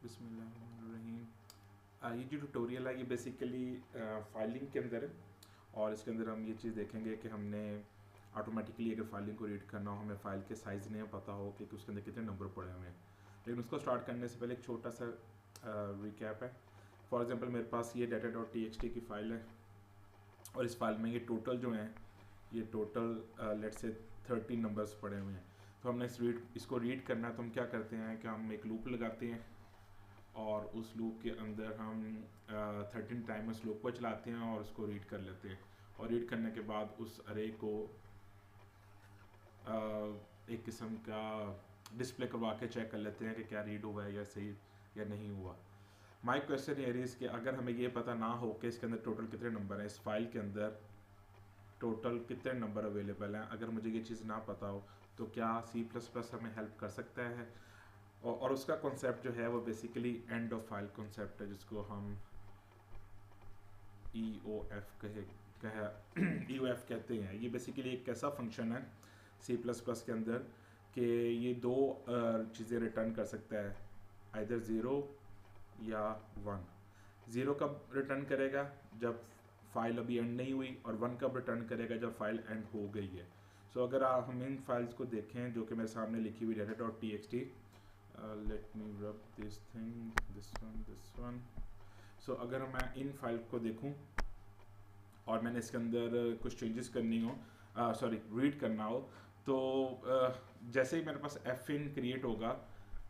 बिस्मिल्लाहिर्रहमानिर्रहीम। ये जो ट्यूटोरियल है ये बेसिकली फाइलिंग के अंदर है और इसके अंदर हम ये चीज़ देखेंगे कि हमने ऑटोमेटिकली अगर फाइलिंग को रीड करना हो, हमें फ़ाइल के साइज़ नहीं पता हो कि उसके अंदर कितने नंबर पड़े हुए हैं। लेकिन उसको स्टार्ट करने से पहले एक छोटा सा रिकैप है। फॉर एग्जांपल मेरे पास ये data.txt की फ़ाइल है और इस फाइल में ये टोटल जो हैं ये टोटल लेट्स से 13 नंबर्स पड़े हुए हैं। तो हमने इसको रीड करना है तो हम क्या करते हैं कि हम एक लूप लगाते हैं और उस लूप के अंदर हम 13 टाइम उस लूप को चलाते हैं और उसको रीड कर लेते हैं। और रीड करने के बाद उस अरे को एक किस्म का डिस्प्ले करवा के चेक कर लेते हैं कि क्या रीड हुआ है या सही या नहीं हुआ। माई क्वेश्चन ये इज़ कि अगर हमें ये पता ना हो कि इसके अंदर टोटल कितने नंबर हैं, इस फाइल के अंदर टोटल कितने नंबर अवेलेबल हैं, अगर मुझे ये चीज़ ना पता हो तो क्या C++ हमें हेल्प कर सकता है। और उसका कॉन्सेप्ट जो है वो basically and of file concept है, जिसको हम EOF EOF कहते हैं। ये बेसिकली एक ऐसा फंक्शन है C++ के अंदर कि ये दो चीज़ें रिटर्न कर सकता है, आइदर 0 या 1। 0 कब रिटर्न करेगा जब फाइल अभी एंड नहीं हुई, और 1 कब रिटर्न करेगा जब फाइल एंड हो गई है। सो अगर हम इन फाइल्स को देखें जो कि मेरे सामने लिखी हुई data.txt, let me rub this thing, this one। सो अगर मैं इन फाइल को देखूं और मैंने इसके अंदर कुछ चेंजेस करनी हो, रीड करना हो, तो जैसे ही मेरे पास fin क्रिएट होगा,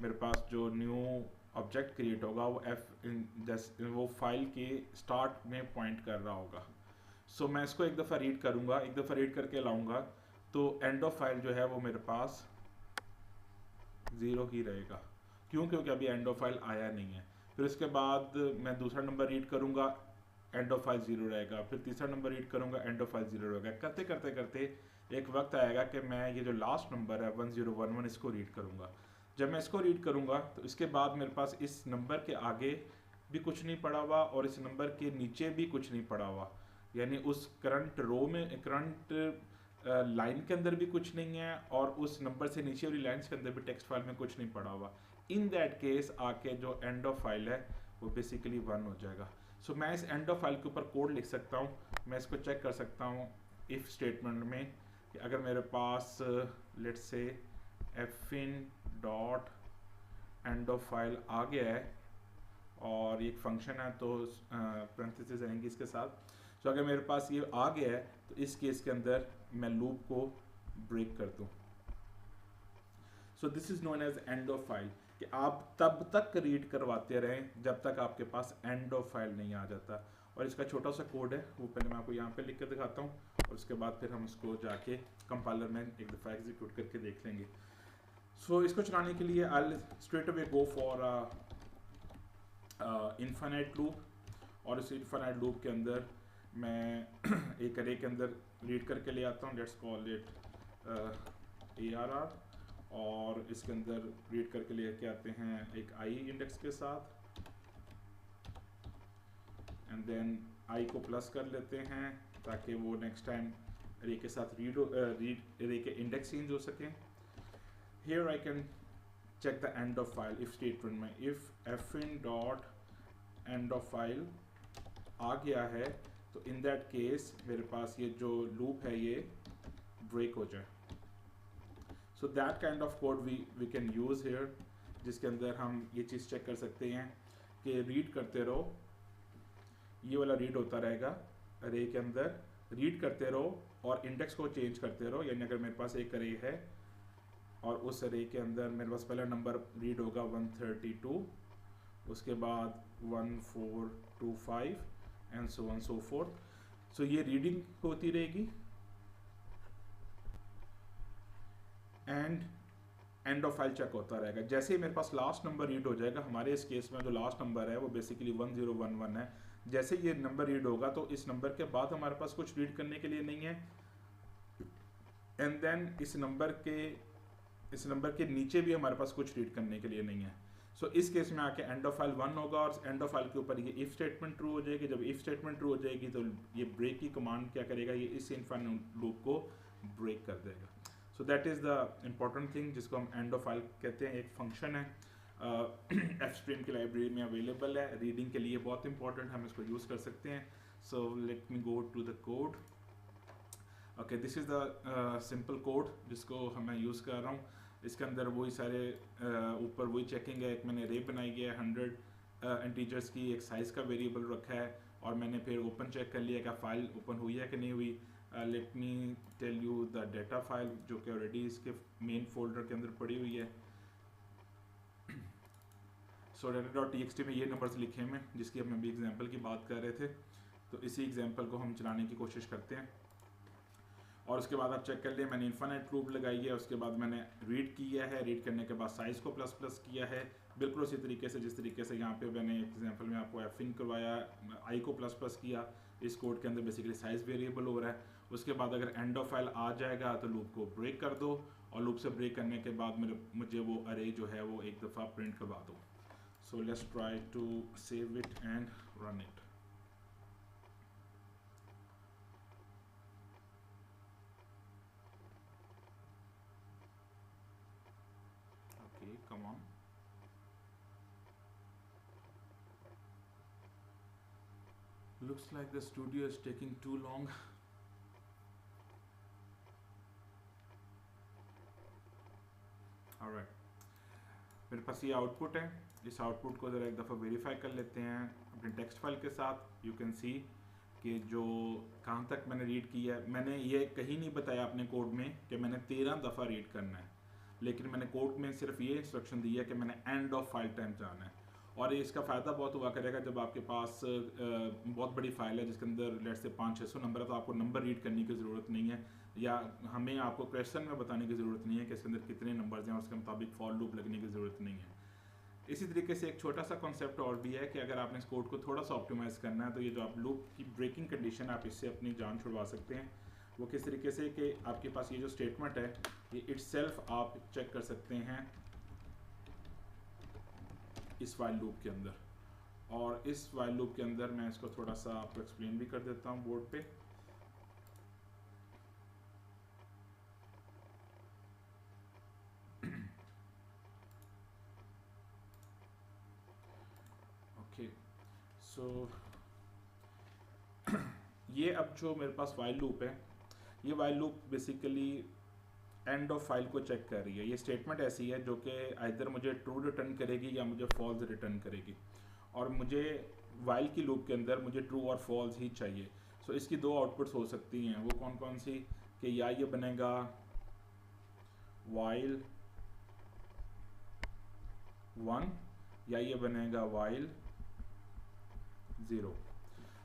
मेरे पास जो न्यू ऑब्जेक्ट क्रिएट होगा वो फाइल के स्टार्ट में पॉइंट कर रहा होगा। सो मैं इसको एक दफ़ा रीड करूँगा, एक दफ़ा रीड करके लाऊंगा, तो एंड ऑफ फाइल जो है वो मेरे पास 0 ही रहेगा। क्यों? क्योंकि अभी एंड ऑफ फाइल आया नहीं है। फिर इसके बाद मैं दूसरा नंबर रीड करूँगा, एंड ऑफ फाइल 0 रहेगा। फिर तीसरा नंबर रीड करूँगा, एंड ऑफ फाइल 0 रहेगा। करते करते करते एक वक्त आएगा कि मैं ये जो लास्ट नंबर है 1011 इसको रीड करूँगा। जब मैं इसको रीड करूँगा तो इसके बाद मेरे पास इस नंबर के आगे भी कुछ नहीं पड़ा हुआ और इस नंबर के नीचे भी कुछ नहीं पड़ा हुआ, यानी उस करंट रो में, करंट लाइन के अंदर भी कुछ नहीं है और उस नंबर से नीचे वाली लाइन्स के अंदर भी टेक्स्ट फाइल में कुछ नहीं पड़ा हुआ। इन दैट केस आके जो एंड ऑफ फाइल है वो बेसिकली 1 हो जाएगा। सो मैं इस एंड ऑफ फाइल के ऊपर कोड लिख सकता हूँ। मैं इसको चेक कर सकता हूँ इफ़ स्टेटमेंट में कि अगर मेरे पास let's say fin dot end of file आ गया है और एक फंक्शन है तो पैरेंथेसिस आएंगी इसके साथ। सो अगर मेरे पास ये आ गया है तो इस केस के अंदर मैं लूप को ब्रेक कर दूँ। So this is known as end of file, कि आप तब तक रीड करवाते रहें जब तक आपके पास एंड ऑफ फाइल नहीं आ जाता। और इसका छोटा सा कोड है, वो पहले मैं आपको यहाँ पे लिख कर दिखाता हूँ और उसके बाद फिर हम उसको जाके कंपाइलर में एक दफ़ा एग्जीक्यूट करके देख लेंगे। सो इसको चलाने के लिए I straight away go for infinite loop, और इस इनफाइनाइट लूप के अंदर मैं एक अरे के अंदर रीड करके ले आता हूँ, लेट्स कॉल इट ARR, और इसके अंदर रीड करके लेके आते हैं एक i इंडेक्स के साथ, एंड देन i को प्लस कर लेते हैं ताकि वो नेक्स्ट टाइम अरे के साथ रीड अरे के इंडेक्स चेंज हो सकें। Here I can check the end of file if statement में, if fin dot end of file आ गया है तो इन दैट केस मेरे पास ये जो लूप है ये ब्रेक हो जाए। So that kind of code we can use here, जिसके अंदर हम ये चीज़ चेक कर सकते हैं कि रीड करते रहो, ये वाला रीड होता रहेगा अरे के अंदर, रीड करते रहो और इंडेक्स को चेंज करते रहो। यानी अगर मेरे पास एक अरे है और उस अरे के अंदर मेरे पास पहला नंबर रीड होगा 132, उसके बाद 1425 and so on so forth. So ये रीडिंग होती रहेगी and end of file check होता रहेगा। जैसे ही मेरे पास लास्ट नंबर रीड हो जाएगा, हमारे इस केस में जो लास्ट नंबर है वो बेसिकली 1011 है, जैसे ये नंबर रीड होगा तो इस नंबर के बाद हमारे पास कुछ रीड करने के लिए नहीं है, एंड देन इस नंबर के नीचे भी हमारे पास कुछ रीड करने के लिए नहीं है। सो इस केस में आके एंड ऑफ फाइल 1 होगा और एंड ऑफ फाइल के ऊपर ये इफ स्टेटमेंट ट्रू हो जाएगी। जब इफ स्टेटमेंट ट्रू हो जाएगी तो ये ब्रेक की कमांड क्या करेगा, ये इस इनफाइनाइट लूप को ब्रेक कर देगा। So that is the important thing जिसको हम एंड ऑफ फाइल कहते हैं। एक फंक्शन है स्ट्रीम की लाइब्रेरी में अवेलेबल है, रीडिंग के लिए बहुत इंपॉर्टेंट, हम इसको यूज़ कर सकते हैं। So let me go to the code. Okay, this is the simple code जिसको मैं यूज़ कर रहा हूँ। इसके अंदर वही सारे ऊपर वही चेकिंग है। एक मैंने रे बनाई है 100 इंटीजर्स की, एक साइज़ का वेरिएबल रखा है, और मैंने फिर ओपन चेक कर लिया कि फाइल ओपन हुई है कि नहीं हुई। Let me tell you the data file जो कि ऑलरेडी इसके मेन फोल्डर के अंदर पड़ी हुई है। सो data.txt में ये नंबर्स लिखे हैं जिसकी हम अभी एग्जांपल की बात कर रहे थे। तो इसी एग्जांपल को हम चलाने की कोशिश करते हैं, और उसके बाद आप चेक कर लिए मैंने इन्फिनिट लूप लगाई है। उसके बाद मैंने रीड किया है, रीड करने के बाद साइज़ को प्लस प्लस किया है, बिल्कुल उसी तरीके से जिस तरीके से यहाँ पे मैंने एग्जांपल में आपको एफिन करवाया, आई को प्लस प्लस किया। इस कोड के अंदर बेसिकली साइज़ वेरिएबल हो रहा है। उसके बाद अगर एंड ऑफ फाइल आ जाएगा तो लूप को ब्रेक कर दो, और लूप से ब्रेक करने के बाद मुझे वो अरे जो है वो एक दफ़ा प्रिंट करवा दो। So let's try to save it and run it. Okay, come on. Looks like the studio is taking too long. Alright, मेरे पास ये आउटपुट है। इस आउटपुट को ज़रा एक दफ़ा वेरीफाई कर लेते हैं अपने टेक्स्ट फाइल के साथ। यू कैन सी कि जो कहाँ तक मैंने रीड किया है। मैंने ये कहीं नहीं बताया अपने कोड में कि मैंने 13 दफ़ा रीड करना है, लेकिन मैंने कोड में सिर्फ ये इंस्ट्रक्शन दी है कि मैंने एंड ऑफ फाइल टाइम जाना है। और इसका फ़ायदा बहुत हुआ करेगा जब आपके पास बहुत बड़ी फाइल है जिसके अंदर लेट से 500-600 नंबर है, तो आपको नंबर रीड करने की ज़रूरत नहीं है, या हमें आपको क्वेश्चन में बताने की ज़रूरत नहीं है कि इसके अंदर कितने नंबर्स हैं और उसके मुताबिक फॉर लूप लगने की ज़रूरत नहीं है। इसी तरीके से एक छोटा सा कॉन्सेप्ट और भी है कि अगर आपने इस कोड को थोड़ा सा ऑप्टिमाइज़ करना है तो ये जो आप लूप की ब्रेकिंग कंडीशन आप इससे अपनी जान छुड़वा सकते हैं। वो किस तरीके से कि आपके पास ये जो स्टेटमेंट है ये इटसेल्फ आप चेक कर सकते हैं इस वाइल लूप के अंदर। और इस वाइल लूप के अंदर मैं इसको थोड़ा सा आपको एक्सप्लेन भी कर देता हूँ बोर्ड पे। ओके, सो ये अब जो मेरे पास वाइल लूप है, ये while loop basically and of file को चेक कर रही है। ये स्टेटमेंट ऐसी है जो कि आइदर मुझे ट्रू रिटर्न करेगी या मुझे फॉल्स रिटर्न करेगी, और मुझे वाइल की लूप के अंदर मुझे ट्रू और फॉल्स ही चाहिए। सो इसकी दो आउटपुट्स हो सकती हैं, वो कौन कौन सी कि या ये बनेगा वाइल 1 या ये बनेगा वाइल 0।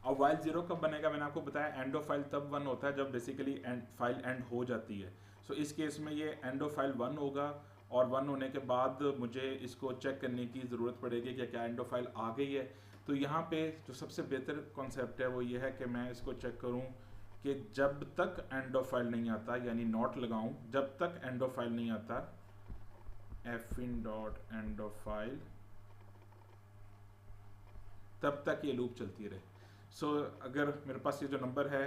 अब वाइल 0 कब बनेगा? मैंने आपको बताया एंड ऑफ फाइल तब 1 होता है जब बेसिकली फाइल एंड हो जाती है। सो इस केस में ये एंड ऑफ फाइल 1 होगा, और 1 होने के बाद मुझे इसको चेक करने की ज़रूरत पड़ेगी कि क्या एंड ऑफ फाइल आ गई है। तो यहाँ पे जो सबसे बेहतर कॉन्सेप्ट है वो ये है कि मैं इसको चेक करूँ कि जब तक एंड ऑफ फाइल नहीं आता, यानी नॉट लगाऊँ, जब तक एंड ऑफ फाइल नहीं आता fin dot end of file, तब तक ये लूप चलती रहे। सो अगर मेरे पास ये जो नंबर है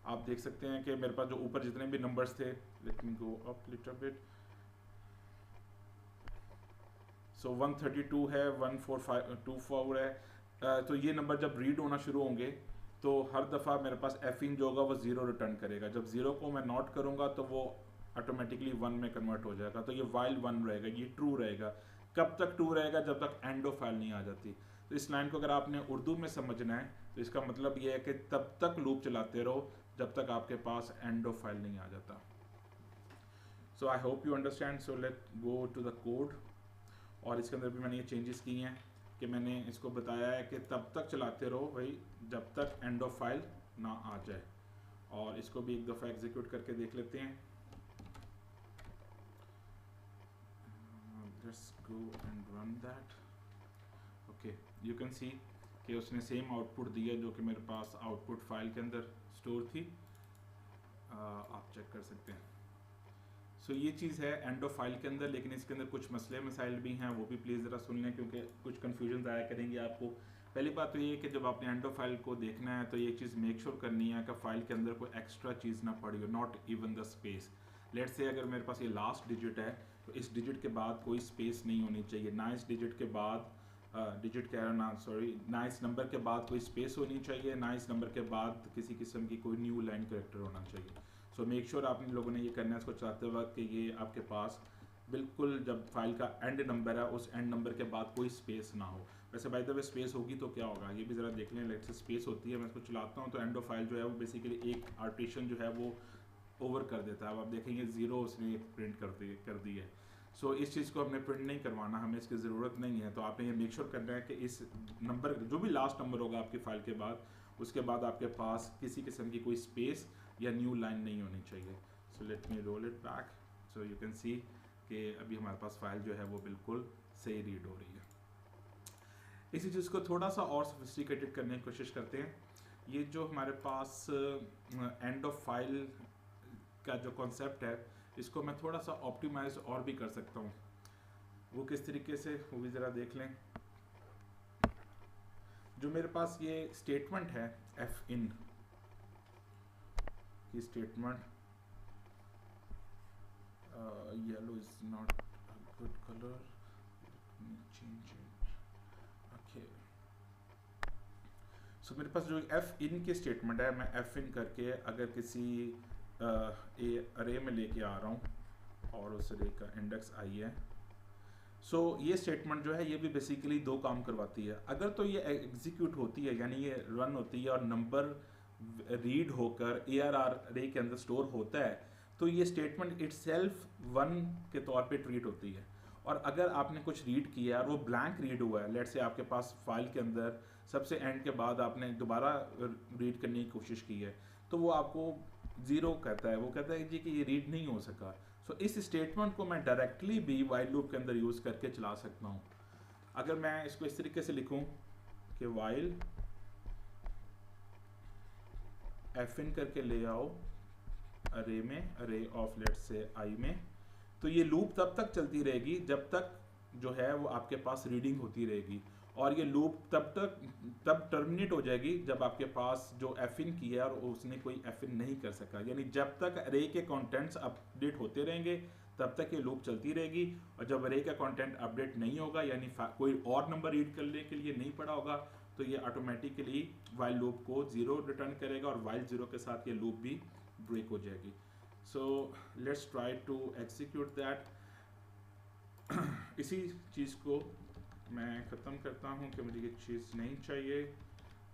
आप देख सकते हैं कि मेरे पास जो ऊपर जितने भी नंबर्स थे, let me go up little bit, so 132 है, 14524 है। तो ये नंबर जब रीड होना शुरू होंगे तो हर दफ़ा मेरे पास एफिन जो होगा वो 0 रिटर्न करेगा। जब 0 को मैं नॉट करूँगा तो वो ऑटोमेटिकली 1 में कन्वर्ट हो जाएगा। तो ये वाइल 1 रहेगा, ये ट्रू रहेगा। कब तक ट्रू रहेगा? जब तक एंड ऑफ फाइल नहीं आ जाती। तो इस लाइन को अगर आपने उर्दू में समझना है तो इसका मतलब ये है कि तब तक लूप चलाते रहो जब तक आपके पास एंड ऑफ फाइल नहीं आ जाता। So I hope you understand. So let go to the code. और इसके अंदर भी मैंने ये चेंजेस की हैं कि मैंने इसको बताया है कि तब तक चलाते रहो भाई जब तक एंड ऑफ फाइल ना आ जाए। और इसको भी एक दफ़ा एग्जीक्यूट करके देख लेते हैं। Let's go and run that. Okay, you can see कि उसने सेम आउटपुट दिया जो कि मेरे पास आउटपुट फाइल के अंदर स्टोर थी। आप चेक कर सकते हैं। सो ये चीज़ है एंड ऑफ फाइल के अंदर, लेकिन इसके अंदर कुछ मसले मसाइल भी हैं, वो भी प्लीज़ ज़रा सुन लें क्योंकि कुछ कन्फ्यूजन आया करेंगे आपको। पहली बात तो ये है कि जब आपने एंड ऑफ फाइल को देखना है तो ये चीज़ मेक श्योर करनी है कि फाइल के अंदर कोई एक्स्ट्रा चीज़ ना पड़ी हो, not even the space. Let's say अगर मेरे पास ये लास्ट डिजिट है तो इस डिजिट के बाद कोई स्पेस नहीं होनी चाहिए, ना इस डिजिट के बाद डिजिट कह रहा ना सॉरी ना इस नंबर के बाद कोई स्पेस होनी चाहिए, ना इस नंबर के बाद किसी किस्म की कोई न्यू लाइन करेक्टर होना चाहिए। सो मेक श्योर आप लोगों ने ये करना है इसको चलाते वक्त कि ये आपके पास बिल्कुल जब फाइल का एंड नंबर है उस एंड नंबर के बाद कोई स्पेस ना हो। वैसे बाय द वे स्पेस होगी तो क्या होगा ये भी ज़रा देख लें। लेट्स से स्पेस होती है, मैं इसको चलाता हूँ तो एंड ऑफ फाइल जो है वो बेसिकली एक आर्टिशन जो है वो ओवर कर देता है। अब आप देखेंगे ज़ीरो उसने प्रिंट कर दी है। सो इस चीज़ को हमने प्रिंट नहीं करवाना, हमें इसकी ज़रूरत नहीं है। तो आपने ये मेक श्योर करना है कि इस नंबर जो भी लास्ट नंबर होगा आपकी फ़ाइल के बाद उसके बाद आपके पास किसी किस्म की कोई स्पेस या न्यू लाइन नहीं होनी चाहिए। So let me roll it back so you can see कि अभी हमारे पास फाइल जो है वो बिल्कुल सही रीड हो रही है। इसी चीज़ को थोड़ा सा और सोफिस्टिकेटेड करने की कोशिश करते हैं। ये जो हमारे पास एंड ऑफ फाइल का जो कॉन्सेप्ट है इसको मैं थोड़ा सा ऑप्टिमाइज और भी कर सकता हूँ। वो किस तरीके से वो भी ज़रा देख लें। जो मेरे पास ये स्टेटमेंट है एफ इन की statement, yellow is not a good colour, change it. Okay so मेरे पास जो एफ इन की स्टेटमेंट है, मैं एफ इन करके अगर किसी अरे में लेके आ रहा हूँ और उस अरे का इंडेक्स आई है। सो ये स्टेटमेंट जो है ये भी बेसिकली दो काम करवाती है। अगर तो ये एग्जीक्यूट होती है यानी ये रन होती है और नंबर रीड होकर ARR अरे के अंदर स्टोर होता है तो ये स्टेटमेंट इटसेल्फ 1 के तौर पे ट्रीट होती है। और अगर आपने कुछ रीड किया और वो ब्लैंक रीड हुआ है, लेट्स से आपके पास फाइल के अंदर सबसे एंड के बाद आपने दोबारा रीड करने की कोशिश की है तो वो आपको ज़ीरो कहता है, वो कहता है जी कि ये रीड नहीं हो सका। सो इस स्टेटमेंट को मैं डायरेक्टली भी वाइल लूप के अंदर यूज़ करके चला सकता हूँ। अगर मैं इसको इस तरीके से लिखूँ कि वाइल एफ इन करके ले आओ अरे में, अरे ऑफ लेट्स से आई में, तो ये लूप तब तक चलती रहेगी जब तक जो है वो आपके पास रीडिंग होती रहेगी। और ये लूप तब टर्मिनेट हो जाएगी जब आपके पास जो एफ इन किया और उसने कोई एफ इन नहीं कर सका। यानी जब तक अरे के कंटेंट्स अपडेट होते रहेंगे तब तक ये लूप चलती रहेगी। और जब अरे का कंटेंट अपडेट नहीं होगा यानी कोई और नंबर रीड करने के लिए नहीं पड़ा होगा तो ये ऑटोमेटिकली वाइल लूप को ज़ीरो रिटर्न करेगा और वाइल ज़ीरो के साथ ये लूप भी ब्रेक हो जाएगी। So let's try to execute that. इसी चीज़ को मैं ख़त्म करता हूँ कि मुझे ये चीज़ नहीं चाहिए।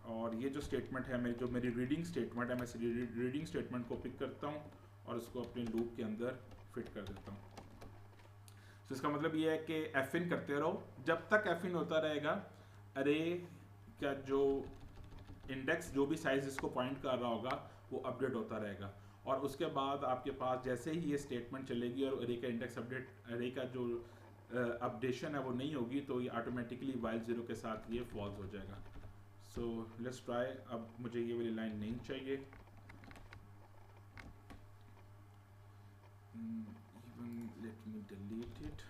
और ये जो स्टेटमेंट है मेरी रीडिंग स्टेटमेंट है, मैं इस रीडिंग स्टेटमेंट को पिक करता हूँ और उसको अपने लूप के अंदर फिट कर देता हूँ। तो इसका मतलब ये है कि एफ इन करते रहो, जब तक एफ इन होता रहेगा अरे का जो इंडेक्स जो भी साइज इसको पॉइंट कर रहा होगा वो अपडेट होता रहेगा। और उसके बाद आपके पास जैसे ही ये स्टेटमेंट चलेगी और अरे का इंडेक्स अपडेट, अरे का जो अपडेशन है वो नहीं होगी तो ये ऑटोमेटिकली वाइल ज़ीरो के साथ ये फॉल्स हो जाएगा। सो लेट्स ट्राई। अब मुझे ये वाली लाइन नहीं चाहिए। Even let me delete it.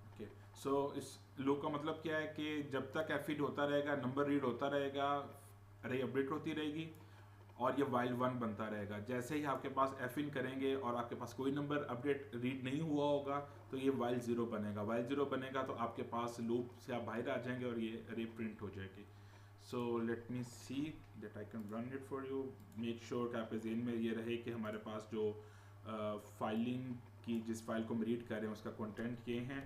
Okay so इस लूप का मतलब क्या है कि जब तक एफ इन होता रहेगा, नंबर रीड होता रहेगा, अरे अपडेट होती रहेगी और ये वाइल 1 बनता रहेगा। जैसे ही आपके पास एफ इन करेंगे और आपके पास कोई नंबर अपडेट रीड नहीं हुआ होगा तो ये वाइल 0 बनेगा। वाइल 0 बनेगा तो आपके पास लूप से आप बाहर आ जाएंगे और ये अरे प्रिंट हो जाएगी। सो let me see that I can run it for you. Make sure कि आपके ज़हन में ये रहे कि हमारे पास जो फाइलिंग की जिस फाइल को हम रीड कर रहे हैं उसका कंटेंट ये हैं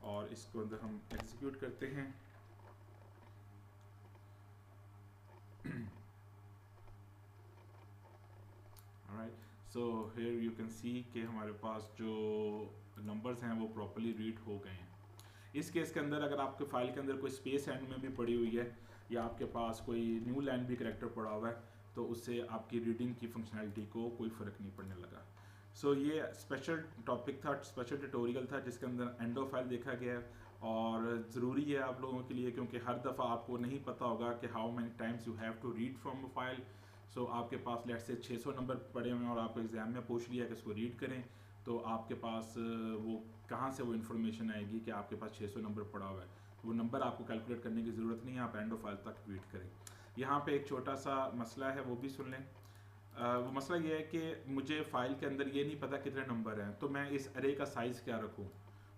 और इसको अंदर हम एग्जीक्यूट करते हैं। So here you can see कि हमारे पास जो नंबर्स हैं वो प्रॉपर्ली रीड हो गए हैं। इस केस के अंदर अगर आपके फाइल के अंदर कोई स्पेस एंड में भी पड़ी हुई है या आपके पास कोई न्यू लाइन भी करेक्टर पड़ा हुआ है तो उससे आपकी रीडिंग की फंक्शनैलिटी को कोई फ़र्क नहीं पड़ने लगा। सो ये स्पेशल टॉपिक था, स्पेशल ट्यूटोरियल था जिसके अंदर एंड ऑफ फाइल देखा गया है। और ज़रूरी है आप लोगों के लिए क्योंकि हर दफ़ा आपको नहीं पता होगा कि how many times you have to read from a file. So आपके पास लेट से 600 नंबर पड़े हुए हैं और आपको एग्ज़ाम में पूछ लिया कि इसको रीड करें तो आपके पास वो कहाँ से वो इन्फॉर्मेशन आएगी कि आपके पास 600 नंबर पड़ा हुआ है। वो नंबर आपको कैलकुलेट करने की ज़रूरत नहीं है, आप एंड ऑफ फाइल तक रीड करें। यहाँ पे एक छोटा सा मसला है वो भी सुन लें। वो मसला ये है कि मुझे फ़ाइल के अंदर ये नहीं पता कितने नंबर हैं, तो मैं इस अरे का साइज़ क्या रखूँ।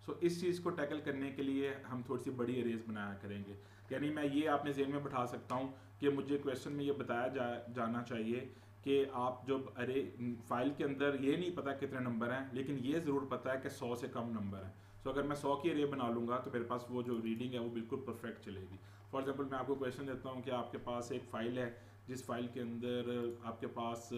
सो इस चीज़ को टैकल करने के लिए हम थोड़ी सी बड़ी अरेज बनाया करेंगे। यानी मैं ये आपने ज़हन में बैठा सकता हूँ कि मुझे क्वेश्चन में ये बताया जाना चाहिए कि आप जब अरे फाइल के अंदर ये नहीं पता कितने नंबर हैं, लेकिन ये ज़रूर पता है कि 100 से कम नंबर हैं। सो अगर मैं 100 की अरे बना लूँगा तो मेरे पास वो जो रीडिंग है वो बिल्कुल परफेक्ट चलेगी। फॉर एग्जांपल मैं आपको क्वेश्चन देता हूँ कि आपके पास एक फ़ाइल है जिस फाइल के अंदर आपके पास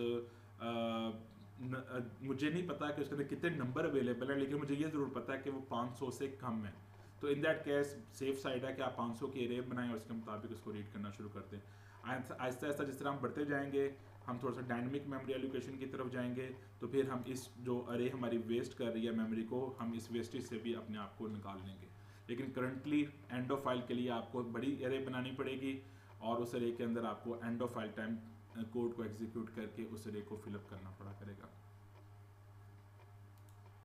मुझे नहीं पता कि उसके अंदर कितने नंबर अवेलेबल हैं, लेकिन मुझे ये ज़रूर पता है कि वो 500 से कम है। तो in that case safe side है कि आप 500 की अरे बनाएं और उसके मुताबिक उसको रीड करना शुरू कर दें। आहिस्ता आहिस्ता जिस तरह हम बढ़ते जाएंगे, हम थोड़ा सा डायनेमिक मेमोरी एलोकेशन की तरफ जाएंगे, तो फिर हम इस जो अरे हमारी वेस्ट कर रही है मेमोरी को, हम इस वेस्टेज से भी अपने आप को निकाल लेंगे। लेकिन करंटली एंड ऑफ फाइल के लिए आपको बड़ी अरे बनानी पड़ेगी और उस अरे के अंदर आपको and of file time code को एग्जीक्यूट करके उस अरे को फिलअप करना पड़ा करेगा।